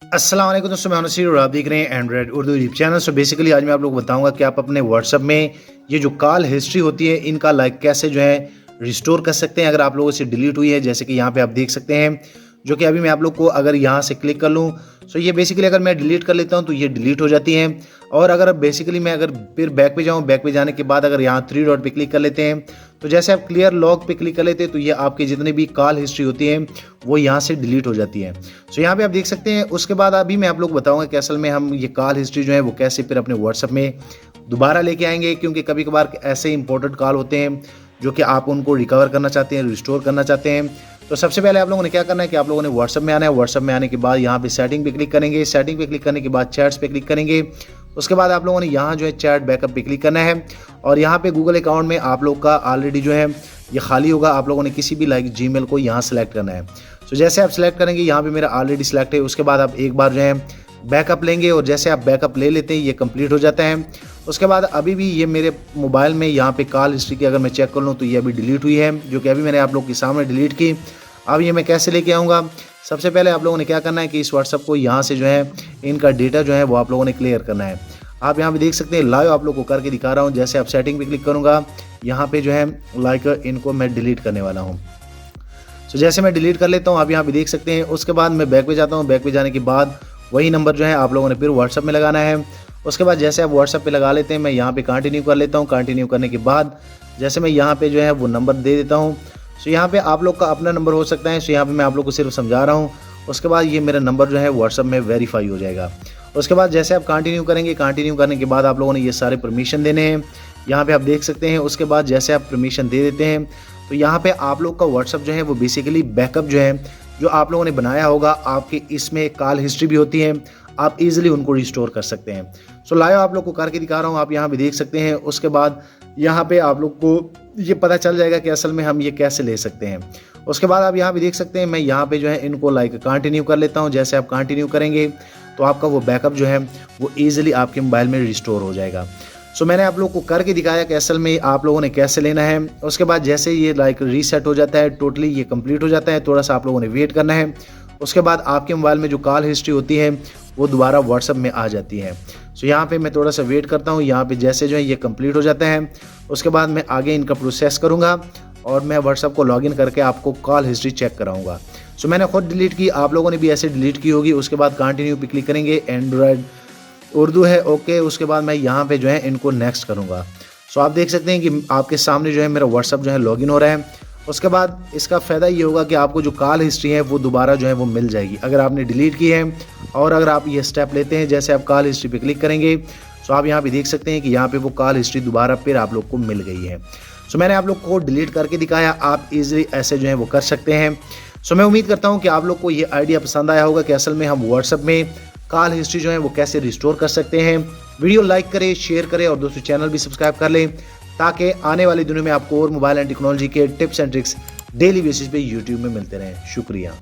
अस्सलाम वालेकुम दोस्तों, मैं नसीर और आप देख रहे हैं Android Urdu YouTube channel. So basically आज मैं आप लोग को बताऊंगा कि आप अपने व्हाट्सअप में ये जो कॉल हिस्ट्री होती है इनका कैसे जो है रिस्टोर कर सकते हैं अगर आप लोगों से डिलीट हुई है। जैसे कि यहाँ पे आप देख सकते हैं, जो कि अभी मैं आप लोग को अगर यहाँ से क्लिक कर लूँ सो ये बेसिकली अगर मैं डिलीट कर लेता हूँ तो ये डिलीट हो जाती हैं। और अगर बेसिकली मैं अगर फिर बैक पे जाऊँ, बैक पे जाने के बाद अगर यहाँ 3 डॉट पे क्लिक कर लेते हैं तो जैसे आप क्लियर लॉग पे क्लिक कर लेते हैं तो ये आपकी जितनी भी कॉल हिस्ट्री होती है वो यहाँ से डिलीट हो जाती है। सो यहाँ पे आप देख सकते हैं। उसके बाद अभी मैं आप लोग बताऊंगा कि असल में हम ये कॉल हिस्ट्री जो है वो कैसे फिर अपने व्हाट्सएप में दोबारा लेके आएंगे, क्योंकि कभी कभार ऐसे इंपॉर्टेंट कॉल होते हैं जो कि आप उनको रिकवर करना चाहते हैं, रिस्टोर करना चाहते हैं। तो सबसे पहले आप लोगों ने क्या करना है कि आप लोगों ने व्हाट्सएप में आना है। व्हाट्सएप में आने के बाद यहाँ पे सेटिंग पे क्लिक करेंगे। सेटिंग पे क्लिक करने के बाद चैट्स पे क्लिक करेंगे। उसके बाद आप लोगों ने यहाँ जो है चैट बैकअप पे क्लिक करना है और यहाँ पे गूगल अकाउंट में आप लोग का ऑलरेडी जो है ये खाली होगा। आप लोगों ने किसी भी जीमेल को यहाँ सेलेक्ट करना है। तो जैसे आप सेलेक्ट करेंगे, यहाँ पे मेरा ऑलरेडी सिलेक्ट है। उसके बाद आप एक बार जो है बैकअप लेंगे और जैसे आप बैकअप ले लेते हैं ये कंप्लीट हो जाता है। उसके बाद अभी भी ये मेरे मोबाइल में यहाँ पे कॉल हिस्ट्री की अगर मैं चेक कर लूँ तो ये अभी डिलीट हुई है, जो कि अभी मैंने आप लोग के सामने डिलीट की। अब ये मैं कैसे लेके आऊँगा, सबसे पहले आप लोगों ने क्या करना है कि इस व्हाट्सअप को यहाँ से जो है इनका डेटा जो है वो आप लोगों ने क्लियर करना है। आप यहाँ पे देख सकते हैं, लाइव आप लोग को करके दिखा रहा हूँ। जैसे आप सेटिंग पे क्लिक करूँगा, यहाँ पे जो है इनको मैं डिलीट करने वाला हूँ। तो जैसे मैं डिलीट कर लेता हूँ, आप यहाँ पे देख सकते हैं। उसके बाद मैं बैक पे जाता हूँ। बैक पे जाने के बाद वही नंबर जो है आप लोगों ने फिर व्हाट्सअप में लगाना है। उसके बाद जैसे आप व्हाट्सअप पे लगा लेते हैं, मैं यहाँ पे कंटिन्यू कर लेता हूँ। कंटिन्यू करने के बाद जैसे मैं यहाँ पे जो है वो नंबर दे देता हूँ। सो यहाँ पे आप लोग का अपना नंबर हो सकता है। सो यहाँ पे मैं आप लोग को सिर्फ समझा रहा हूँ। उसके बाद ये मेरा नंबर जो है व्हाट्सअप में वेरीफाई हो जाएगा। उसके बाद जैसे आप कंटिन्यू करेंगे, कंटिन्यू करने के बाद आप लोगों ने ये सारे परमिशन देने हैं, यहाँ पे आप देख सकते हैं। उसके बाद जैसे आप परमिशन दे देते हैं तो यहाँ पे आप लोग का व्हाट्सअप जो है वो बेसिकली बैकअप जो है जो आप लोगों ने बनाया होगा, आपके इसमें कॉल हिस्ट्री भी होती है, आप इजीली उनको रिस्टोर कर सकते हैं। सो लाइव आप लोग को करके दिखा रहा हूँ, आप यहाँ पे देख सकते हैं। उसके बाद यहाँ पे आप लोग को ये पता चल जाएगा कि असल में हम ये कैसे ले सकते हैं। उसके बाद आप यहाँ पे देख सकते हैं, मैं यहाँ पे जो है इनको कंटिन्यू कर लेता हूँ। जैसे आप कंटिन्यू करेंगे तो आपका वो बैकअप जो है वो ईजिली आपके मोबाइल में रिस्टोर हो जाएगा। सो मैंने आप लोग को करके दिखाया कि असल में आप लोगों ने कैसे लेना है। उसके बाद जैसे ये रीसेट हो जाता है, टोटली ये कंप्लीट हो जाता है, थोड़ा सा आप लोगों ने वेट करना है। उसके बाद आपके मोबाइल में जो कॉल हिस्ट्री होती है वो दोबारा व्हाट्सअप में आ जाती है। सो यहाँ पे मैं थोड़ा सा वेट करता हूँ। यहाँ पे जैसे जो है ये कंप्लीट हो जाता है, उसके बाद मैं आगे इनका प्रोसेस करूँगा और मैं व्हाट्सअप को लॉगिन करके आपको कॉल हिस्ट्री चेक कराऊँगा। सो मैंने खुद डिलीट की, आप लोगों ने भी ऐसे डिलीट की होगी। उसके बाद कंटिन्यू पे क्लिक करेंगे, एंड्रॉयड उर्दू है, ओके। उसके बाद मैं यहाँ पे जो है इनको नेक्स्ट करूँगा। सो आप देख सकते हैं कि आपके सामने जो है मेरा व्हाट्सअप जो है लॉगिन हो रहा है। उसके बाद इसका फ़ायदा ये होगा कि आपको जो कॉल हिस्ट्री है वो दोबारा जो है वो मिल जाएगी अगर आपने डिलीट की है। और अगर आप ये स्टेप लेते हैं, जैसे आप कॉल हिस्ट्री पे क्लिक करेंगे सो आप यहाँ पे देख सकते हैं कि यहाँ पे वो कॉल हिस्ट्री दोबारा फिर आप लोग को मिल गई है। सो मैंने आप लोग को डिलीट करके दिखाया, आप इजीली ऐसे जो है वो कर सकते हैं। सो मैं उम्मीद करता हूँ कि आप लोग को ये आइडिया पसंद आया होगा कि असल में हम व्हाट्सएप में कॉल हिस्ट्री जो है वो कैसे रिस्टोर कर सकते हैं। वीडियो लाइक करें, शेयर करें और दोस्तों चैनल भी सब्सक्राइब कर लें, ताकि आने वाले दिनों में आपको और मोबाइल एंड टेक्नोलॉजी के tips and tricks daily basis पे यूट्यूब में मिलते रहें। शुक्रिया।